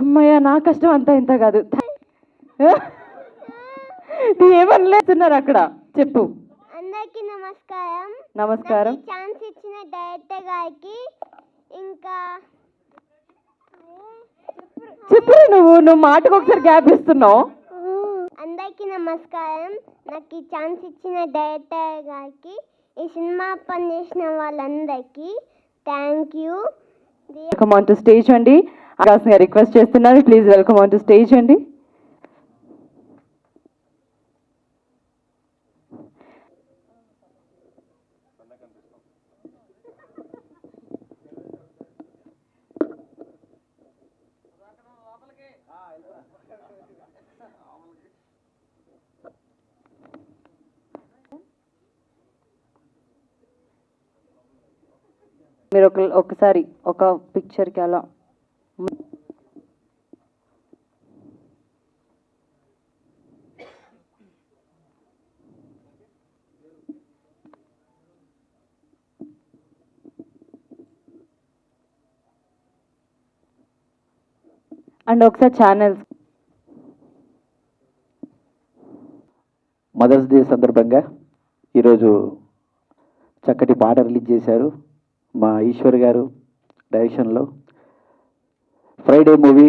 అమ్మయ్య నా కష్టం అంతా ఇంత కాదు. ఏమనలేస్తున్నారు అక్కడ, చెప్పు. అందరికీ నమస్కారం. నమస్కారం. ఛాన్స్ ఇచ్చిన డైరెక్టర్ గారికి ఇంకా చెప్పు. నువ్వు మాటకు ఒకసారి గ్యాప్ ఇస్తున్నావు. అందరికీ నమస్కారం. నాకు ఈ ఛాన్స్ ఇచ్చిన డైరెక్టర్ గారికి, ఈ సినిమా పనిచేసిన వాళ్ళందరికీ thank you. Welcome on to stage అండి. ఆకాశంగా రిక్వెస్ట్ చేస్తున్నాను, please welcome on to stage అండి. మీరు ఒకసారి ఒక పిక్చర్కి అలా అండ్ ఒకసారి ఛానల్స్. మదర్స్ డే సందర్భంగా ఈరోజు చక్కటి పాట రిలీజ్ చేశారు మా ఈశ్వర్ గారు డైరెక్షన్లో. ఫ్రైడే మూవీ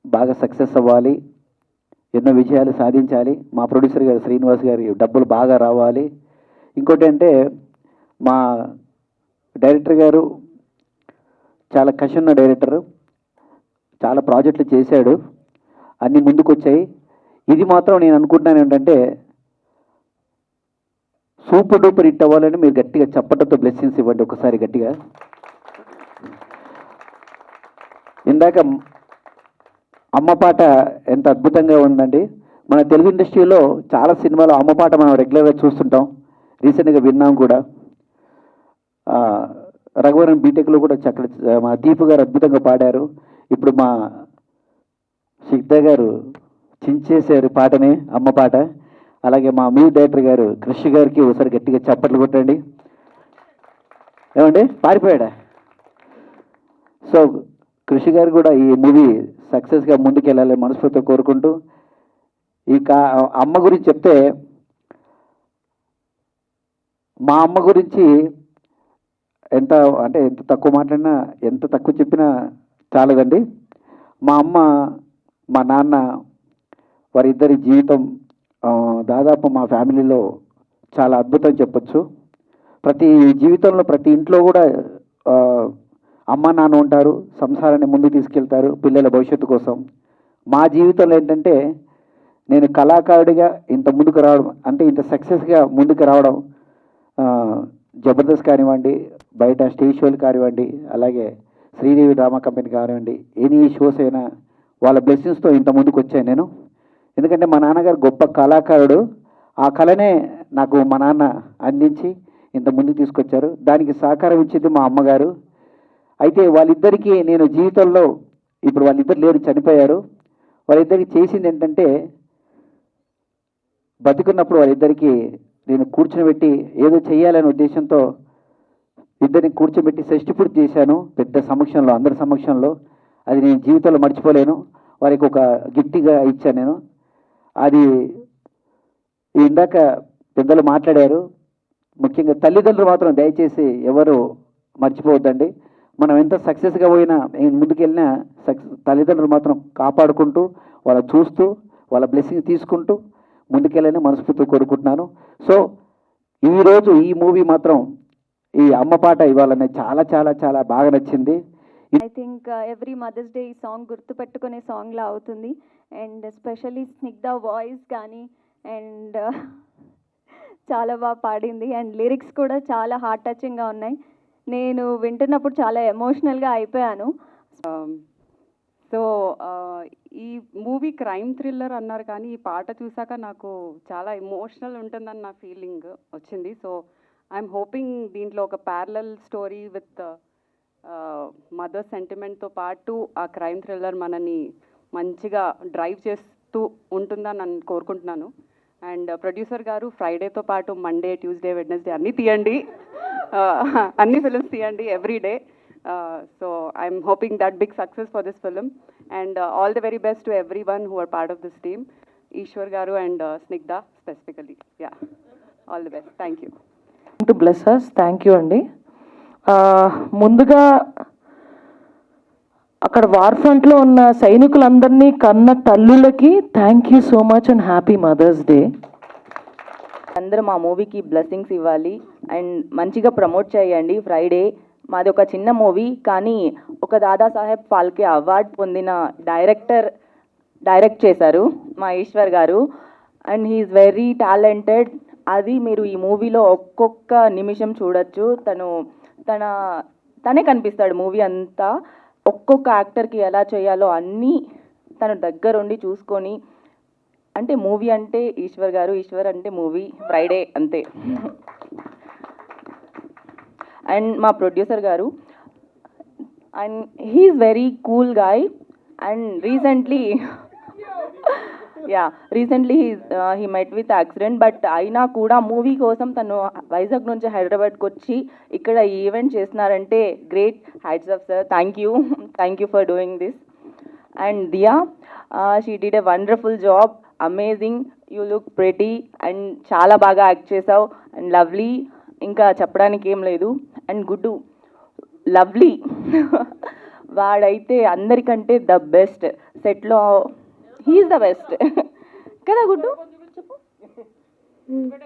బాగా సక్సెస్ అవ్వాలి, ఎన్నో విజయాలు సాధించాలి. మా ప్రొడ్యూసర్ గారు శ్రీనివాస్ గారి డబ్బులు బాగా రావాలి. ఇంకోటి అంటే మా డైరెక్టర్ గారు చాలా కషున్న డైరెక్టరు, చాలా ప్రాజెక్టులు చేశాడు, అన్నీ ముందుకు వచ్చాయి. ఇది మాత్రం నేను అనుకుంటున్నాను ఏంటంటే సూపర్ డూపర్ హిట్ అవ్వాలని మీరు గట్టిగా చప్పటతో బ్లెస్సింగ్స్ ఇవ్వండి ఒకసారి గట్టిగా. ఇందాక అమ్మ పాట ఎంత అద్భుతంగా ఉందండి. మన తెలుగు ఇండస్ట్రీలో చాలా సినిమాలు అమ్మ పాట మనం రెగ్యులర్గా చూస్తుంటాం, రీసెంట్గా విన్నాం కూడా. రఘువరన్ బీటెక్లో కూడా చక్కటి మా దీపు గారు అద్భుతంగా పాడారు. ఇప్పుడు మా సిద్ధ గారు చించేశారు పాటని, అమ్మ పాట. అలాగే మా మ్యూజిక్ డైరెక్టర్ గారు కృషి గారికి ఒకసారి గట్టిగా చప్పట్లు కొట్టండి. ఏమండి పారిపోయాడా? సో కృషి గారు కూడా ఈ మూవీ సక్సెస్గా ముందుకెళ్ళాలి మనస్ఫూర్తిగా కోరుకుంటూ, ఈ అమ్మ గురించి చెప్తే, మా అమ్మ గురించి ఎంత తక్కువ మాట్లాడినా, ఎంత తక్కువ చెప్పినా చాలదండి. మా అమ్మ, మా నాన్న, వారిద్దరి జీవితం దాదాపు మా ఫ్యామిలీలో చాలా అద్భుతం చెప్పచ్చు. ప్రతి జీవితంలో ప్రతి ఇంట్లో కూడా అమ్మ నాన్న ఉంటారు, సంసారాన్ని ముందుకు తీసుకెళ్తారు పిల్లల భవిష్యత్తు కోసం. మా జీవితంలో ఏంటంటే నేను కళాకారుడిగా ఇంత ముందుకు రావడం, అంటే ఇంత సక్సెస్గా ముందుకు రావడం, జబర్దస్త్ కానివ్వండి, బయట స్టేజ్ షోలు కానివ్వండి, అలాగే శ్రీదేవి డ్రామా కంపెనీ కానివ్వండి, ఎనీ షోస్ అయినా వాళ్ళ బ్లెస్సింగ్స్తో ఇంత ముందుకు వచ్చాను నేను. ఎందుకంటే మా నాన్నగారు గొప్ప కళాకారుడు, ఆ కళనే నాకు మా నాన్న అందించి ఇంత ముందుకు తీసుకొచ్చారు. దానికి సహకారం ఇచ్చింది మా అమ్మగారు. అయితే వాళ్ళిద్దరికీ నేను జీవితంలో, ఇప్పుడు వాళ్ళిద్దరు లేరు, చనిపోయారు. వాళ్ళిద్దరికి చేసింది ఏంటంటే, బతికున్నప్పుడు వాళ్ళిద్దరికీ నేను కూర్చోబెట్టి ఏదో చేయాలనే ఉద్దేశంతో ఇద్దరిని కూర్చోబెట్టి షష్టి పూర్తి చేశాను, పెద్ద సమక్షంలో, అందరి సమక్షంలో. అది నేను జీవితంలో మర్చిపోలేను. వారికి ఒక గిఫ్ట్గా ఇచ్చాను నేను. అది ఇందాక పెద్దలు మాట్లాడారు, ముఖ్యంగా తల్లిదండ్రులు మాత్రం దయచేసి ఎవరు మర్చిపోవద్దండి. మనం ఎంత సక్సెస్గా పోయినా, ముందుకెళ్ళినా తల్లిదండ్రులు మాత్రం కాపాడుకుంటూ, వాళ్ళ చూస్తూ, వాళ్ళ బ్లెస్సింగ్ తీసుకుంటూ ముందుకెళ్ళని మనస్ఫూర్తిగా కోరుకుంటున్నాను. సో ఈరోజు ఈ మూవీ మాత్రం, ఈ అమ్మ పాట ఇవాళ చాలా చాలా చాలా బాగా నచ్చింది. I think every Mother's Day ఈ సాంగ్ గుర్తుపెట్టుకునే సాంగ్లా అవుతుంది. అండ్ ఎస్పెషల్లీ స్నిగ్ధ వాయిస్ కానీ అండ్ చాలా బాగా పాడింది. అండ్ లిరిక్స్ కూడా చాలా హార్ట్ టచింగ్గా ఉన్నాయి. నేను వింటున్నప్పుడు చాలా ఎమోషనల్గా అయిపోయాను. సో ఈ మూవీ క్రైమ్ థ్రిల్లర్ అన్నారు, కానీ ఈ పాట చూసాక నాకు చాలా ఎమోషనల్ ఉంటుందని నా ఫీలింగ్ వచ్చింది. సో ఐఎమ్ హోపింగ్ దీంట్లో ఒక ప్యారలల్ స్టోరీ విత్ మదర్ సెంటిమెంట్తో పాటు ఆ క్రైమ్ థ్రిల్లర్ మనని మంచిగా డ్రైవ్ చేస్తూ ఉంటుందని నేను కోరుకుంటున్నాను. అండ్ ప్రొడ్యూసర్ గారు ఫ్రైడేతో పాటు మండే, ట్యూస్డే, వెడ్నెస్డే అన్నీ తీయండి, అన్ని ఫిల్మ్స్ తీయండి everyday. So I'm hoping that big success for this film, and all the very best to everyone who are part of this team, Ishwar Garu and Snigdha specifically. Yeah, all the best. Thank you. To bless us. Thank you అండి. ముందుగా అక్కడ war ఫ్రంట్లో ఉన్న సైనికులందరినీ కన్న తల్లులకి thank you so much and happy mothers day. అందరూ మా మూవీకి బ్లెస్సింగ్స్ ఇవ్వాలి అండ్ మంచిగా ప్రమోట్ చేయండి. ఫ్రైడే మాది ఒక చిన్న మూవీ, కానీ ఒక దాదాసాహెబ్ ఫాల్కే అవార్డ్ పొందిన డైరెక్ట్ చేశారు మా ఈశ్వర్ గారు, అండ్ హీఈస్ వెరీ టాలెంటెడ్. అది మీరు ఈ మూవీలో ఒక్కొక్క నిమిషం చూడొచ్చు. తనే కనిపిస్తాడు మూవీ అంతా. ఒక్కొక్క యాక్టర్కి ఎలా చేయాలో అన్నీ తను దగ్గరుండి చూసుకొని, అంటే మూవీ అంటే ఈశ్వర్ గారు, ఈశ్వర్ అంటే మూవీ, ఫ్రైడే అంతే. అండ్ మా producer garu, and he is very cool guy. And recently he met with accident, but అయినా కూడా మూవీ కోసం తను వైజాగ్ నుంచి హైదరాబాద్కి వచ్చి ఇక్కడ ఈవెంట్ చేస్తున్నారంటే great. Hats off sir. Thank you for doing this. And Diya, she did a wonderful job. Amazing, you look pretty and చాలా బాగా యాక్ట్ చేసావు అండ్ లవ్లీ. ఇంకా చెప్పడానికి ఏం లేదు. అండ్ గుడ్డు, లవ్లీ వాడైతే అందరికంటే ద బెస్ట్ సెట్లో. హీఈస్ ద బెస్ట్ కదా గుడ్డు? చెప్పు,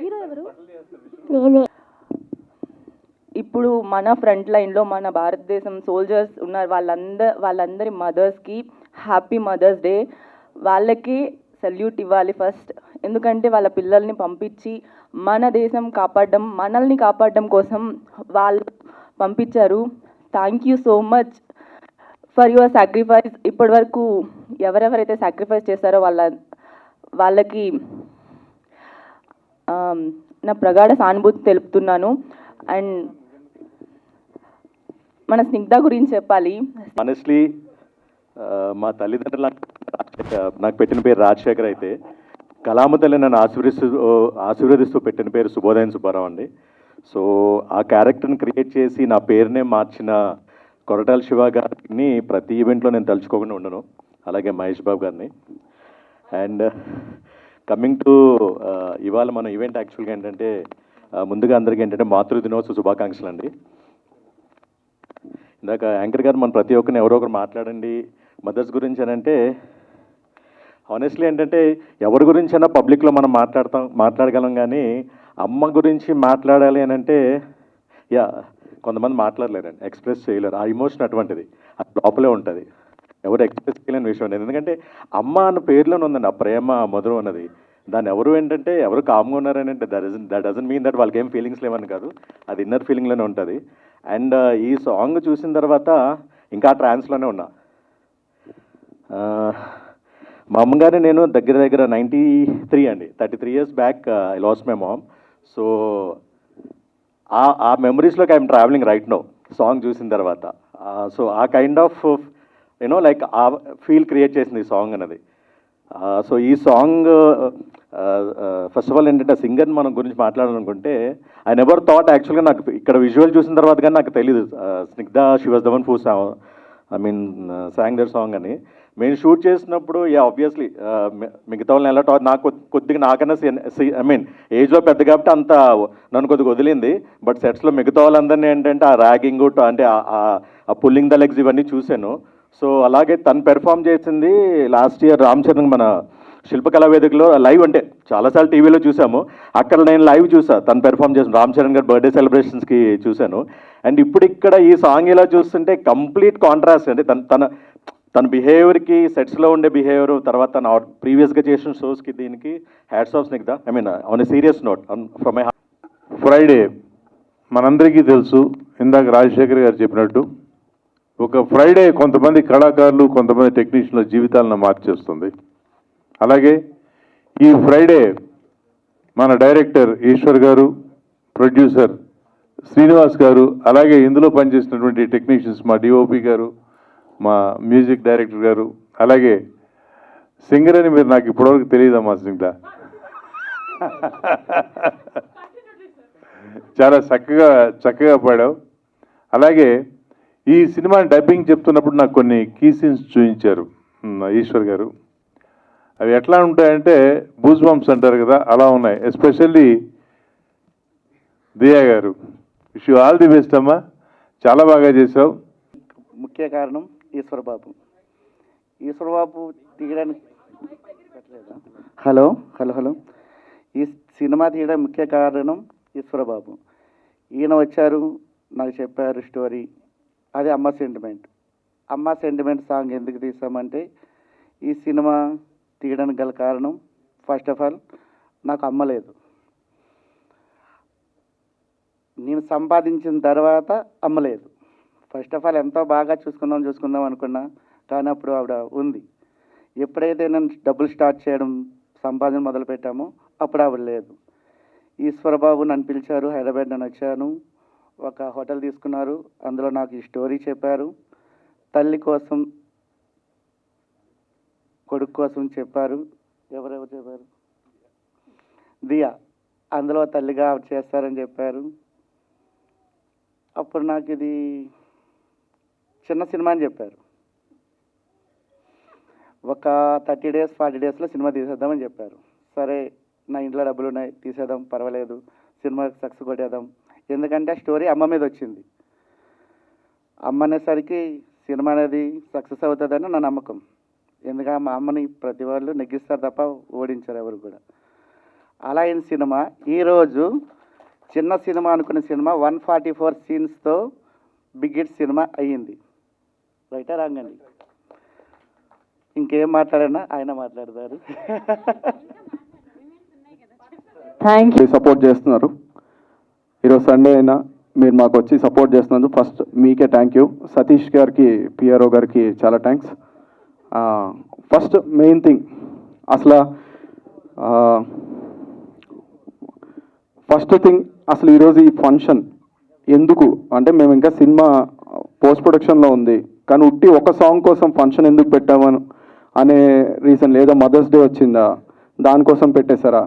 హీరో ఎవరు? నేనే. ఇప్పుడు మన ఫ్రంట్ లైన్లో మన భారతదేశం సోల్జర్స్ ఉన్నారు. వాళ్ళందరి మదర్స్కి హ్యాపీ మదర్స్ డే. వాళ్ళకి సెల్యూట్ ఇవ్వాలి ఫస్ట్, ఎందుకంటే వాళ్ళ పిల్లల్ని పంపించి మన దేశం కాపాడడం, మనల్ని కాపాడడం కోసం వాళ్ళు పంపించారు. Thank you so much for your sacrifice. ఇప్పటి వరకు ఎవరెవరైతే సాక్రిఫైస్ చేశారో వాళ్ళకి నా ప్రగాఢ సానుభూతి తెలుపుతున్నాను. అండ్ మన స్నిగ్ధ గురించి చెప్పాలి. ఆనెస్ట్లీ మా తల్లిదండ్రులు నాకు పెట్టిన పేరు రాజశేఖర్ అయితే, కలామ తల్లి నన్ను ఆశీర్వదిస్తూ పెట్టిన పేరు శుభోదయం సుబ్బారావు అండి. సో ఆ క్యారెక్టర్ని క్రియేట్ చేసి నా పేరునే మార్చిన కొరటాల శివ గారిని ప్రతి ఈవెంట్లో నేను తలుచుకోకుండా ఉండను, అలాగే మహేష్ బాబు గారిని. అండ్ కమింగ్ టు ఇవాళ మన ఈవెంట్ యాక్చువల్గా ఏంటంటే, ముందుగా అందరికీ ఏంటంటే మాతృ దినోత్సవ శుభాకాంక్షలు అండి. ఇందాక యాంకర్ గారు మన ప్రతి ఒక్కరిని ఎవరో ఒకరు మాట్లాడండి మదర్స్ గురించి అని అంటే, హానెస్ట్లీ ఏంటంటే ఎవరి గురించైనా పబ్లిక్లో మనం మాట్లాడగలం, కానీ అమ్మ గురించి మాట్లాడాలి అని అంటే కొంతమంది మాట్లాడలేరండి, ఎక్స్ప్రెస్ చేయలేరు. ఆ ఇమోషన్ అటువంటిది, అది లోపలే ఉంటుంది, ఎవరు ఎక్స్ప్రెస్ చేయలేని విషయం ఉండేది. ఎందుకంటే అమ్మ అన్న పేరులోనే ఉందండి ఆ ప్రేమ, మధురం అన్నది. దాన్ని ఎవరు కామ్గా ఉన్నారని అంటే దట్ డజంట్ మీన్ దట్ వాళ్ళకి ఏం ఫీలింగ్స్ లేవని కాదు, అది ఇన్నర్ ఫీలింగ్లోనే ఉంటుంది. అండ్ ఈ సాంగ్ చూసిన తర్వాత ఇంకా ట్రాన్స్లోనే ఉన్నా. మా అమ్మగారిని నేను దగ్గర 93 అండి, 33 years back I lost my mom. So ఆ మెమరీస్లోకి I'm travelling right now song చూసిన తర్వాత. సో ఆ కైండ్ ఆఫ్ లైక్ ఆ ఫీల్ క్రియేట్ చేసింది ఈ సాంగ్ అనేది. సో ఈ సాంగ్ ఫస్ట్ ఆఫ్ ఆల్ ఏంటంటే సింగర్ మనం గురించి మాట్లాడాలనుకుంటే, ఐ నెవర్ థాట్ యాక్చువల్గా, నాకు ఇక్కడ విజువల్ చూసిన తర్వాత కానీ నాకు తెలియదు Snigdha she was the one who sang their song అని. మేము షూట్ చేసినప్పుడు ఆబ్వియస్లీ మిగతా వాళ్ళని ఎలా నాకు కొద్దిగా నాకన్నా ఏజ్లో పెద్ద కాబట్టి అంత నన్ను కొద్దిగా వదిలింది. బట్ సెట్స్లో మిగతా వాళ్ళందరినీ ఏంటంటే ఆ ర్యాగింగ్ అంటే ఆ పుల్లింగ్ ద లెగ్స్ ఇవన్నీ చూశాను. సో అలాగే తను పెర్ఫామ్ చేసింది లాస్ట్ ఇయర్ రామ్ చరణ్ మన శిల్పకళా వేదికలో లైవ్, అంటే చాలాసార్లు టీవీలో చూసాము, అక్కడ నేను లైవ్ చూసా తను పెర్ఫామ్ చేసాను. రామ్ చరణ్ గారి బర్త్డే సెలబ్రేషన్స్కి చూశాను. అండ్ ఇప్పుడు ఇక్కడ ఈ సాంగ్ ఇలా చూస్తుంటే కంప్లీట్ కాంట్రాస్ట్ అండి. తన బిహేవియర్కి, సెట్స్లో ఉండే బిహేవియర్, తర్వాత తన ప్రీవియస్గా చేసిన షోస్కి, దీనికి hats off Snigdha. On a serious note from my heart. Friday మనందరికీ తెలుసు, ఇందాక రాజశేఖర్ గారు చెప్పినట్టు ఒక ఫ్రైడే కొంతమంది కళాకారులు, కొంతమంది టెక్నీషియన్ల జీవితాలను మార్చేస్తుంది. అలాగే ఈ ఫ్రైడే మన డైరెక్టర్ ఈశ్వర్ గారు, ప్రొడ్యూసర్ శ్రీనివాస్ గారు, అలాగే ఇందులో పనిచేసినటువంటి టెక్నీషియన్స్ మా డిఓపి గారు, మా మ్యూజిక్ డైరెక్టర్ గారు, అలాగే సింగర్ అని మీరు నాకు ఇప్పటివరకు తెలియదమ్మా స్నిగ్ధ, చాలా చక్కగా పాడావు. అలాగే ఈ సినిమా డబ్బింగ్ చెప్తున్నప్పుడు నాకు కొన్ని కీ సీన్స్ చూపించారు ఈశ్వర్ గారు. అవి ఎట్లా ఉంటాయంటే బూజ్ బంప్స్ అంటారు కదా, అలా ఉన్నాయి. ఎస్పెషల్లీ దియా గారు, wish you all the best అమ్మా, చాలా బాగా చేసావు. ముఖ్య కారణం ఈశ్వరబాబు. ఈశ్వరబాబు తీయడానికి హలో హలో హలో ఈ సినిమా తీయడానికి ముఖ్య కారణం ఈశ్వరబాబు. ఈయన వచ్చారు, నాకు చెప్పారు స్టోరీ. అది అమ్మ సెంటిమెంట్. అమ్మ సెంటిమెంట్ సాంగ్ ఎందుకు తీసామంటే, ఈ సినిమా తీయడానికి గల కారణం ఫస్ట్ ఆఫ్ ఆల్ నాకు అమ్మ లేదు. నేను సంపాదించిన తర్వాత అమ్మ లేదు. ఫస్ట్ ఆఫ్ ఆల్ ఎంతో బాగా చూసుకుందాం అనుకున్నా, కానీ అప్పుడు ఆవిడ ఉంది. ఎప్పుడైతే నేను డబ్బులు స్టార్ట్ చేయడం, సంపాదన మొదలు పెట్టామో అప్పుడు ఆవిడ లేదు. ఈశ్వరబాబు నన్ను పిలిచారు, హైదరాబాద్ నేను వచ్చాను. ఒక హోటల్ తీసుకున్నారు, అందులో నాకు ఈ స్టోరీ చెప్పారు. తల్లి కోసం, కొడుకు కోసం చెప్పారు. ఎవరెవరు చెప్పారు? దియా అందులో తల్లిగా చేస్తారని చెప్పారు. అప్పుడు నాకు ఇది చిన్న సినిమా అని చెప్పారు. ఒక 30 days 40 daysలో సినిమా తీసేద్దామని చెప్పారు. సరే, నా ఇంట్లో డబ్బులు ఉన్నాయి, తీసేద్దాం, పర్వాలేదు, సినిమా సక్సెస్ కొట్టేద్దాం. ఎందుకంటే ఆ స్టోరీ అమ్మ మీద వచ్చింది. అమ్మ అనేసరికి సినిమా అనేది సక్సెస్ అవుతుందని నా నమ్మకం. ఎందుకంటే మా అమ్మని ప్రతి వాళ్ళు నెగ్గిస్తారు తప్ప ఓడించారు ఎవరు కూడా. అలా అయిన సినిమా ఈరోజు చిన్న సినిమా అనుకున్న సినిమా 144 సీన్స్తో బిగ్ హిట్ సినిమా అయ్యింది. రైటా రాంగ్ అండి? ఇంకేం మాట్లాడన్నా ఆయన మాట్లాడతారు. Thank you. సపోర్ట్ చేస్తున్నారు. ఈరోజు సండే అయినా మీరు మాకు వచ్చి సపోర్ట్ చేస్తున్నందుకు ఫస్ట్ మీకే థ్యాంక్ యూ. సతీష్ గారికి, పిఆర్ఓ గారికి చాలా థ్యాంక్స్. ఫస్ట్ మెయిన్ థింగ్, అసలు ఫస్ట్ థింగ్ అసలు ఈరోజు ఈ ఫంక్షన్ ఎందుకు అంటే, మేము ఇంకా సినిమా పోస్ట్ ప్రొడక్షన్లో ఉంది, కానీ ఉట్టి ఒక సాంగ్ కోసం ఫంక్షన్ ఎందుకు పెట్టామని అనే రీజన్ లేదా మదర్స్ డే వచ్చిందా దానికోసం పెట్టేశారా,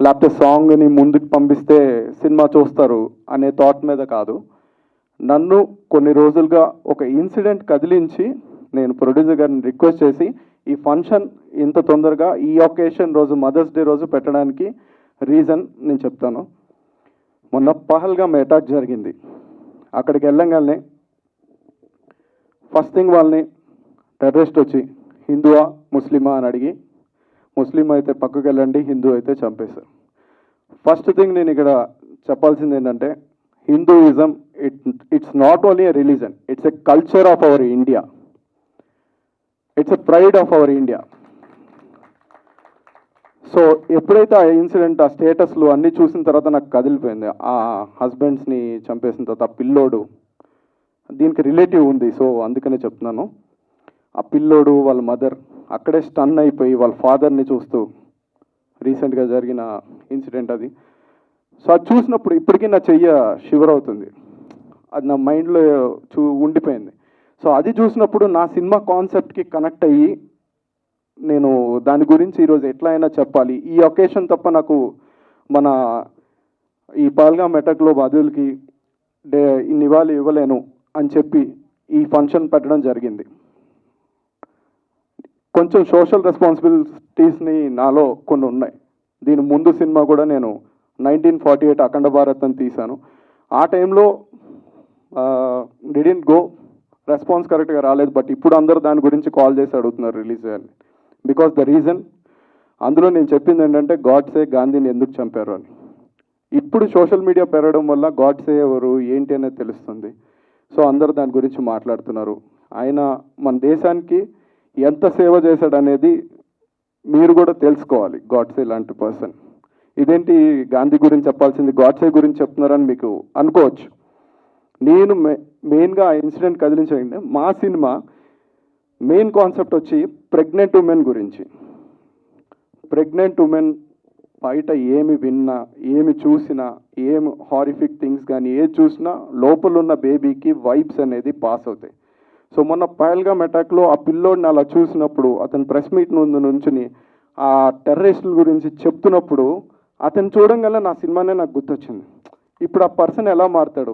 లేకపోతే సాంగ్ని ముందుకు పంపిస్తే సినిమా చూస్తారు అనే థాట్ మీద కాదు. నన్ను కొన్ని రోజులుగా ఒక ఇన్సిడెంట్ కదిలించి నేను ప్రొడ్యూసర్ గారిని రిక్వెస్ట్ చేసి ఈ ఫంక్షన్ ఇంత తొందరగా ఈ ఒకేషన్ రోజు మదర్స్ డే రోజు పెట్టడానికి రీజన్ నేను చెప్తాను. మొన్న పహల్గామ్ అటాక్ జరిగింది. అక్కడికి వెళ్ళంగానే ఫస్ట్ థింగ్ వాళ్ళని టెర్రరిస్ట్ వచ్చి హిందువా ముస్లిమా అని అడిగి, ముస్లిం అయితే పక్కకు వెళ్ళండి, హిందూ అయితే చంపేశారు. ఫస్ట్ థింగ్ నేను ఇక్కడ చెప్పాల్సింది ఏంటంటే, Hinduism it's not only a religion, it's a culture of our India, it's a pride of our India. So ఎప్పుడైతే ఆ ఇన్సిడెంట్, ఆ స్టేటస్లు అన్నీ చూసిన తర్వాత నాకు కదిలిపోయింది. ఆ హస్బెండ్స్ని చంపేసిన తర్వాత ఆ పిల్లోడు, దీనికి రిలేటివ్ ఉంది, సో అందుకనే చెప్తున్నాను. ఆ పిల్లోడు వాళ్ళ మదర్ అక్కడే స్టన్ అయిపోయి వాళ్ళ ఫాదర్ని చూస్తూ, రీసెంట్గా జరిగిన ఇన్సిడెంట్ అది. సో అది చూసినప్పుడు ఇప్పటికీ నా చెయ్య షివర్ అవుతుంది. అది నా మైండ్లో ఉండిపోయింది. సో అది చూసినప్పుడు నా సినిమా కాన్సెప్ట్కి కనెక్ట్ అయ్యి నేను దాని గురించి ఈరోజు ఎట్లా అయినా చెప్పాలి. ఈ ఒకేషన్ తప్ప నాకు మన ఈ పహల్గామ్ అటాక్లో బాధితులకి నివాళి ఇవ్వలేను అని చెప్పి ఈ ఫంక్షన్ పెట్టడం జరిగింది. కొంచెం సోషల్ రెస్పాన్సిబిలిటీస్ని నాలో కొన్ని ఉన్నాయి. దీని ముందు సినిమా కూడా నేను 1948 అఖండ భారత్ అని తీశాను. ఆ టైంలో డిడెంట్ గో, రెస్పాన్స్ కరెక్ట్గా రాలేదు. బట్ ఇప్పుడు అందరూ దాని గురించి కాల్ చేసి అడుగుతున్నారు రిలీజ్ చేయాలని. బికాస్ ద రీజన్ అందులో నేను చెప్పింది ఏంటంటే, గాడ్సే గాంధీని ఎందుకు చంపారు అని. ఇప్పుడు సోషల్ మీడియా పెరగడం వల్ల గాడ్సే ఎవరు ఏంటి అనేది తెలుస్తుంది. సో అందరూ దాని గురించి మాట్లాడుతున్నారు. ఆయన మన దేశానికి ఎంత సేవ చేశాడు అనేది మీరు కూడా తెలుసుకోవాలి. గాడ్సే లాంటి పర్సన్. ఇదేంటి గాంధీ గురించి చెప్పాల్సింది గాడ్సే గురించి చెప్తున్నారని మీకు అనుకోవచ్చు. నేను మెయిన్గా ఆ ఇన్సిడెంట్ కదిలించండి. మా సినిమా మెయిన్ కాన్సెప్ట్ వచ్చి ప్రెగ్నెంట్ ఉమెన్ గురించి. ప్రెగ్నెంట్ ఉమెన్ బయట ఏమి విన్నా, ఏమి చూసినా, ఏమి హారిఫిక్ థింగ్స్ కానీ ఏది చూసినా లోపల ఉన్న బేబీకి వైబ్స్ అనేది పాస్ అవుతాయి. సో మొన్న పహల్గామ్ అటాక్లో ఆ పిల్లోడిని అలా చూసినప్పుడు, అతను ప్రెస్ మీట్ ముందు నుంచుని ఆ టెర్రరిస్టుల గురించి చెప్తున్నప్పుడు అతను చూడంగానే నా సినిమానే నాకు గుర్తొచ్చింది. ఇప్పుడు ఆ పర్సన్ ఎలా మారుతాడు?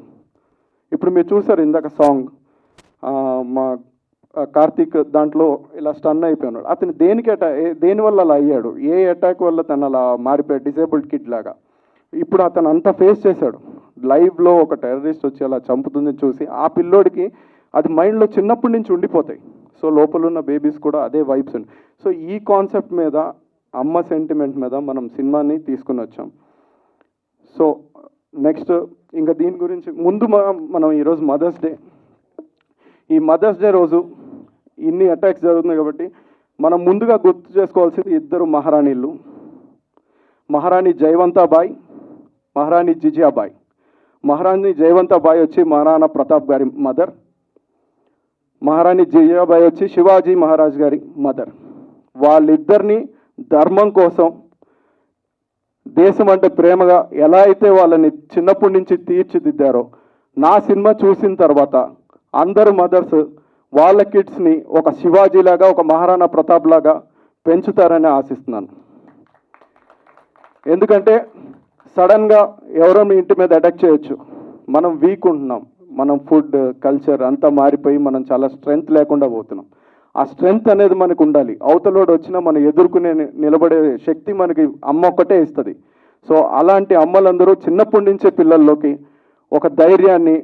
ఇప్పుడు మీరు చూసారు ఇందాక సాంగ్, మా కార్తీక్ దాంట్లో ఇలా స్టన్ అయిపోయినాడు. అతను దేనివల్ల అలా అయ్యాడు, ఏ అటాక్ వల్ల తను అలా మారిపోయాడు డిసేబుల్డ్ కిడ్ లాగా. ఇప్పుడు అతను అంతా ఫేస్ చేశాడు. లైవ్లో ఒక టెర్రరిస్ట్ వచ్చి అలా చంపుతుందని చూసి ఆ పిల్లోడికి అది మైండ్లో చిన్నప్పటి నుంచి ఉండిపోతాయి. సో లోపల ఉన్న బేబీస్ కూడా అదే వైబ్స్ ఉంది. సో ఈ కాన్సెప్ట్ మీద, అమ్మ సెంటిమెంట్ మీద మనం సినిమాని తీసుకుని వచ్చాం. సో నెక్స్ట్ ఇంకా దీని గురించి ముందు మనం ఈరోజు మదర్స్ డే. ఈ మదర్స్ డే రోజు ఇన్ని అటాక్స్ జరుగుతున్నాయి కాబట్టి మనం ముందుగా గుర్తు చేసుకోవాల్సింది ఇద్దరు మహారాణీలు, మహారాణి జయవంతాబాయ్, మహారాణి జిజియాబాయ్. మహారాణి జయవంతాబాయ్ వచ్చి మహారాణా ప్రతాప్ గారి మదర్, మహారాణి జిజియాబాయ్ వచ్చి శివాజీ మహారాజ్ గారి మదర్. వాళ్ళిద్దరిని ధర్మం కోసం, దేశం అంటే ప్రేమగా ఎలా అయితే వాళ్ళని చిన్నప్పటి నుంచి తీర్చిదిద్దారో, నా సినిమా చూసిన తర్వాత అందరు మదర్స్ వాళ్ళ కిడ్స్ని ఒక శివాజీలాగా, ఒక మహారాణా ప్రతాప్ లాగా పెంచుతారని ఆశిస్తున్నాను. ఎందుకంటే సడన్గా ఎవరో మీ ఇంటి మీద అటాక్ చేయొచ్చు, మనం వీక్ ఉంటున్నాం, మనం ఫుడ్ కల్చర్ అంతా మారిపోయి మనం చాలా స్ట్రెంగ్త్ లేకుండా పోతున్నాం. ఆ స్ట్రెంగ్త్ అనేది మనకు ఉండాలి. అవతలోడు వచ్చినా మనం ఎదుర్కొనే నిలబడే శక్తి మనకి అమ్మ ఒక్కటే ఇస్తుంది. సో అలాంటి అమ్మలందరూ చిన్నప్పటి నుంచే పిల్లల్లోకి ఒక ధైర్యాన్ని,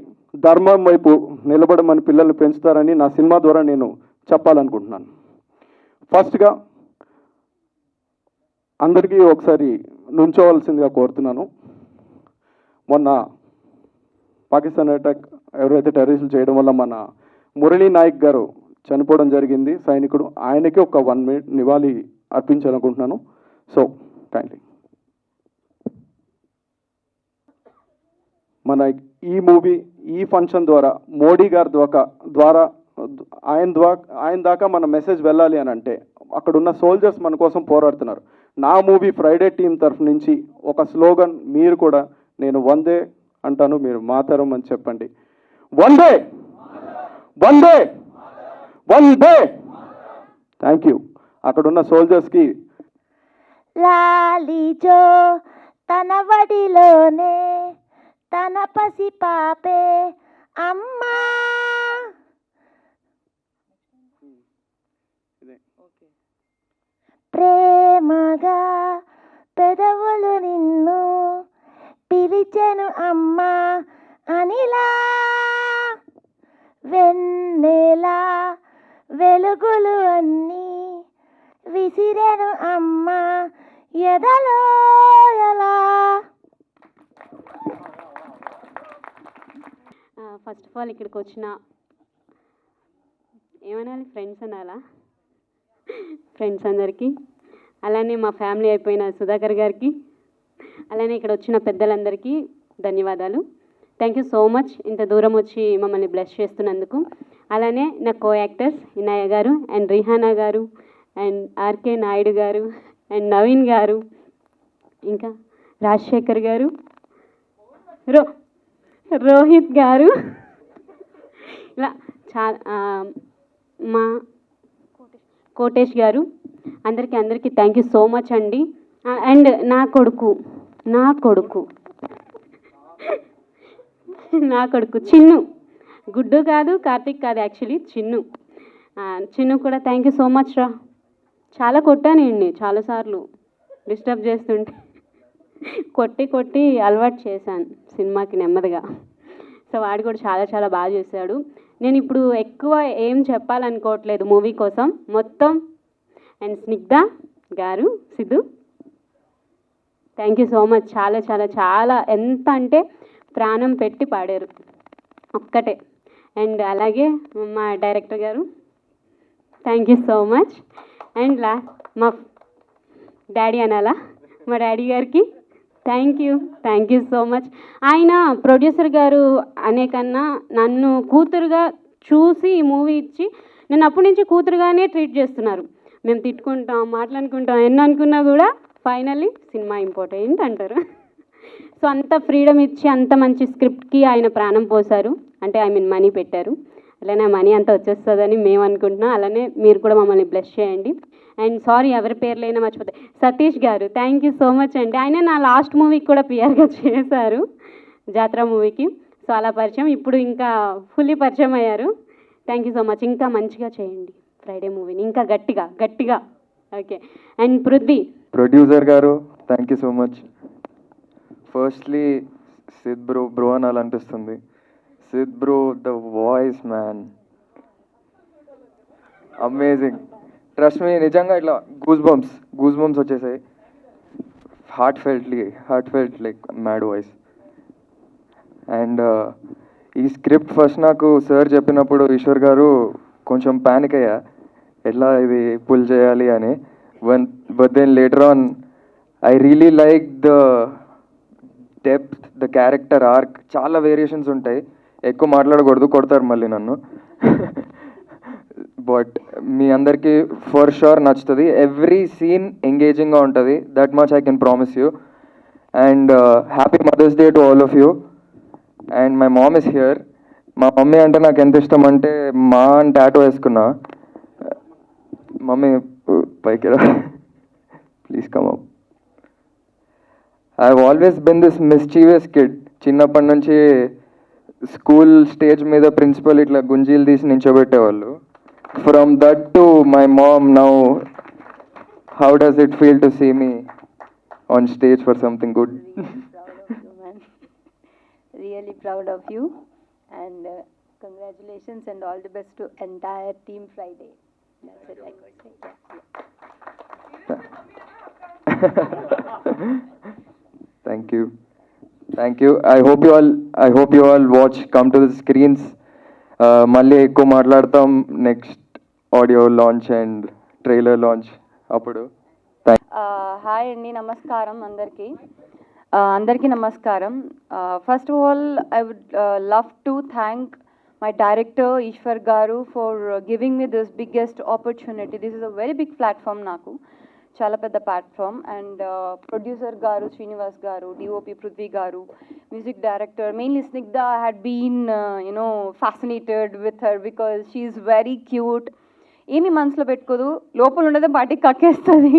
ధర్మం వైపు నిలబడమని పిల్లల్ని పెంచుతారని నా సినిమా ద్వారా నేను చెప్పాలనుకుంటున్నాను. ఫస్ట్గా అందరికీ ఒకసారి నుంచోవలసిందిగా కోరుతున్నాను. మొన్న పాకిస్తాన్ అటాక్ ఎవరైతే టెర్రరిస్టులు చేయడం వల్ల మన మురళీ నాయక్ గారు చనిపోవడం జరిగింది, సైనికుడు. ఆయనకి ఒక 1 minute నివాళి అర్పించాలనుకుంటున్నాను. సో కైండ్లీ మన ఈ మూవీ, ఈ ఫంక్షన్ ద్వారా మోడీ గారి ద్వారా ఆయన దాకా మన మెసేజ్ వెళ్ళాలి అని అంటే అక్కడున్న సోల్జర్స్ మన కోసం పోరాడుతున్నారు. నా మూవీ ఫ్రైడే టీం తరఫు నుంచి ఒక స్లోగన్ మీరు కూడా, నేను వందే అంటాను, మీరు మాతరం అని చెప్పండి. వందే వందే వందే. Thank you. అక్కడున్న సోల్జర్స్కి లాలిజో తన వడిలోనే తన పసి పాపే అమ్మా, ప్రేమగా పెదవులు నిన్ను పిలిచెను అమ్మా అనిలా, వెన్నెలా వెలుగులు అన్నీ విసిరెను అమ్మా ఎదలో ఎలా. ఫస్ట్ ఆఫ్ ఆల్ ఇక్కడికి వచ్చిన ఏమనాలి, ఫ్రెండ్స్ అనాలా, ఫ్రెండ్స్ అందరికీ, అలానే మా ఫ్యామిలీ అయిపోయిన సుధాకర్ గారికి, అలానే ఇక్కడ వచ్చిన పెద్దలందరికీ ధన్యవాదాలు. థ్యాంక్ యూ సో మచ్ ఇంత దూరం వచ్చి మమ్మల్ని బ్లెస్ చేస్తున్నందుకు. అలానే నా కో యాక్టర్స్ ఇనాయ గారు అండ్ రిహానా గారు అండ్ ఆర్కే నాయుడు గారు అండ్ నవీన్ గారు, ఇంకా రాజశేఖర్ గారు, రోహిత్ గారు, ఇలా మా కోటేష్ గారు, అందరికీ థ్యాంక్ యూ సో మచ్ అండి. అండ్ నా కొడుకు చిన్ను, గుడ్డు కాదు, కార్తిక్ కాదు, యాక్చువల్లీ చిన్ను కూడా థ్యాంక్ యూ సో మచ్ రా. చాలా కొట్టాను అండి, చాలాసార్లు డిస్టర్బ్ చేస్తుంటే కొట్టి అలవాటు చేశాను సినిమాకి నెమ్మదిగా. సో వాడు కూడా చాలా బాగా చేశాడు. నేను ఇప్పుడు ఎక్కువ ఏం చెప్పాలనుకోవట్లేదు మూవీ కోసం మొత్తం. అండ్ స్నిగ్ధ గారు, Siddhu, thank you so much. చాలా ఎంత అంటే ప్రాణం పెట్టి పాడారు ఒక్కటే. అండ్ అలాగే మా డైరెక్టర్ గారు, thank you so much. And మా డాడీ అనాలా, మా డాడీ గారికి థ్యాంక్ యూ సో మచ్. ఆయన ప్రొడ్యూసర్ గారు అనే కన్నా నన్ను కూతురుగా చూసి ఈ మూవీ ఇచ్చి నన్ను అప్పటి నుంచి కూతురుగానే ట్రీట్ చేస్తున్నారు. మేము తిట్టుకుంటాం, మాట్లాడుకుంటాం, ఎన్నో అనుకున్నా కూడా ఫైనల్లీ సినిమా ఇంపార్టెంట్ అంటారు. సో అంత ఫ్రీడమ్ ఇచ్చి అంత మంచి స్క్రిప్ట్కి ఆయన ప్రాణం పోసారు, అంటే మనీ పెట్టారు. అలానే మనీ అంతా వచ్చేస్తుందని మేము అనుకుంటున్నాం. అలానే మీరు కూడా మమ్మల్ని బ్లెస్ చేయండి. అండ్ సారీ ఎవరి పేర్లైనా మర్చిపోతే, సతీష్ గారు థ్యాంక్ యూ సో మచ్ అండి. ఆయన నా లాస్ట్ మూవీకి కూడా పిఆర్గా చేశారు, జాతర మూవీకి. సో అలా పరిచయం, ఇప్పుడు ఇంకా ఫుల్లీ పరిచయం అయ్యారు. Thank you so much. ఇంకా మంచిగా చేయండి ఫ్రైడే మూవీని, ఇంకా గట్టిగా గట్టిగా. Okay. And Prithvi producer garu thank you so much. Firstly Sid bro అనాలనిపిస్తుంది. Sid bro the voice man amazing. Trust me, నిజంగా ఇట్లా గూస్ బంప్స్ వచ్చేసాయి. Heart felt like mad voice. And ఈ స్క్రిప్ట్ ఫస్ట్ నాకు సార్ చెప్పినప్పుడు ఈశ్వర్ గారు కొంచెం ప్యానిక్ అయ్యా, ఎట్లా ఇది పుల్ చేయాలి అని. But then later on I really like the depth, the character arc. చాలా వేరియేషన్స్ ఉంటాయి, ఎక్కువ మాట్లాడకూడదు, కొడతారు మళ్ళీ నన్ను. బట్ మీ అందరికీ ఫర్ షూర్ నచ్చుతుంది. ఎవ్రీ సీన్ ఎంగేజింగ్గా ఉంటుంది, that much I can promise you. And happy mothers Day to all of you. And my mom is here. మా మమ్మీ అంటే నాకు ఎంత ఇష్టం అంటే మా అని టాటూ వేసుకున్నా. మమ్మీ పైకి రా, please come up. I have always been this mischievous kid. చిన్నప్పటి నుంచి స్కూల్ స్టేజ్ మీద ప్రిన్సిపల్ ఇట్లా గుంజీలు తీసి నించోబెట్టేవాళ్ళు. From that to my mom now, how does it feel to see me on stage for something good? Really proud of you, and congratulations and all the best to entire team Friday. That's it I could say. Thank you. I hope you all watch, come to the screens. మళ్ళీ ఎక్కువ మాట్లాడతాం next audio launch and trailer launch అప్పుడు. Hi అండి, నమస్కారం అందరికీ నమస్కారం. First of all I would love to thank my director Eshwar garu for giving me this biggest opportunity. This is a very big platform, నాకు చాలా పెద్ద ప్లాట్ఫామ్. అండ్ ప్రొడ్యూసర్ గారు శ్రీనివాస్ గారు, DOP Prithvi garu, music director mainly Snigdha. I had been fascinated with her because she is very cute. ఏమి మనసులో పెట్టుకోదు, లోపల ఉండదే బయటికి కక్కేస్తుంది.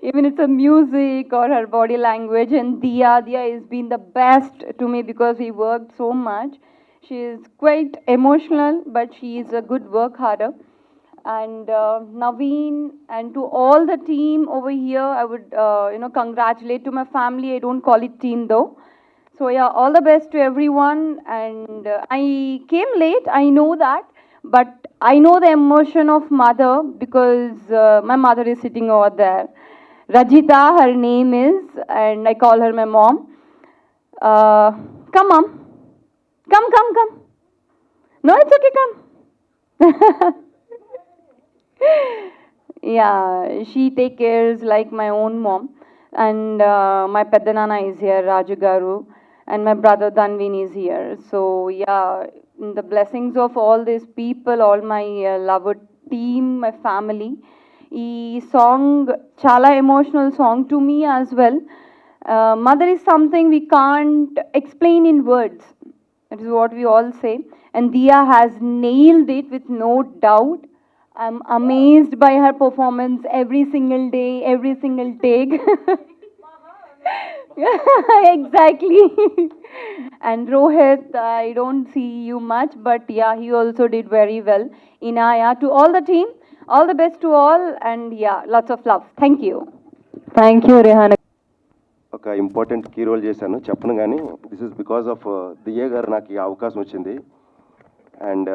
Even it's a music or her body language. And Diya has been the best to me because we worked so much. She is quite emotional, but she is a good work harder. And Naveen and to all the team over here, I would congratulate to my family. I don't call it team though. So yeah, all the best to everyone. And I came late, I know that, but I know the emotion of mother because my mother is sitting over there. Rajita, her name is, and I call her my mom. Come, mom. Come. No, it's okay, come. Yeah, she take cares like my own mom. And my Peddanana is here, Raju Garu, and my brother Danvin is here. So yeah, the blessings of all these people, all my loved team, my family. ఈ song చాలా emotional song to me as well. Mother is something we can't explain in words. That is what we all say. And Diya has nailed it with no doubt. I'm amazed by her performance every single day, every single take. Exactly. And Rohit, I don't see you much, but yeah, he also did very well. Inaya, to all the team, all the best to all, and yeah, lots of love. Thank you. Thank you, Rehan. ఒక important key role చేశాను చెప్పను, కానీ this is because of దియా గారు నాకు ఈ అవకాశం వచ్చింది. And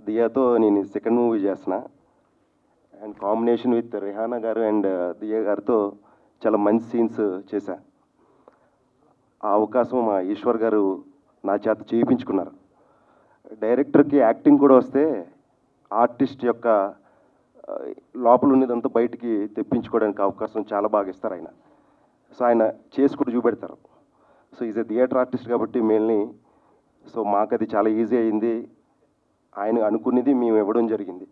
దియాతో నేను సెకండ్ మూవీ చేస్తున్నా. అండ్ కాంబినేషన్ విత్ రెహానా గారు అండ్ దియా గారితో చాలా మంచి సీన్స్ చేశా. ఆ అవకాశం మా ఈశ్వర్ గారు నా చేత చేయించుకున్నారు. డైరెక్టర్కి యాక్టింగ్ కూడా వస్తే ఆర్టిస్ట్ యొక్క లోపల ఉన్నదంతా బయటికి తెప్పించుకోవడానికి అవకాశం చాలా బాగా ఇస్తారు ఆయన. సో ఆయన చేసి కూడా చూపెడతారు. So is a theatre artist కాబట్టి మెయిన్లీ సో మాకు అది చాలా ఈజీ అయింది. ఆయన అనుకునేది మేము ఇవ్వడం జరిగింది.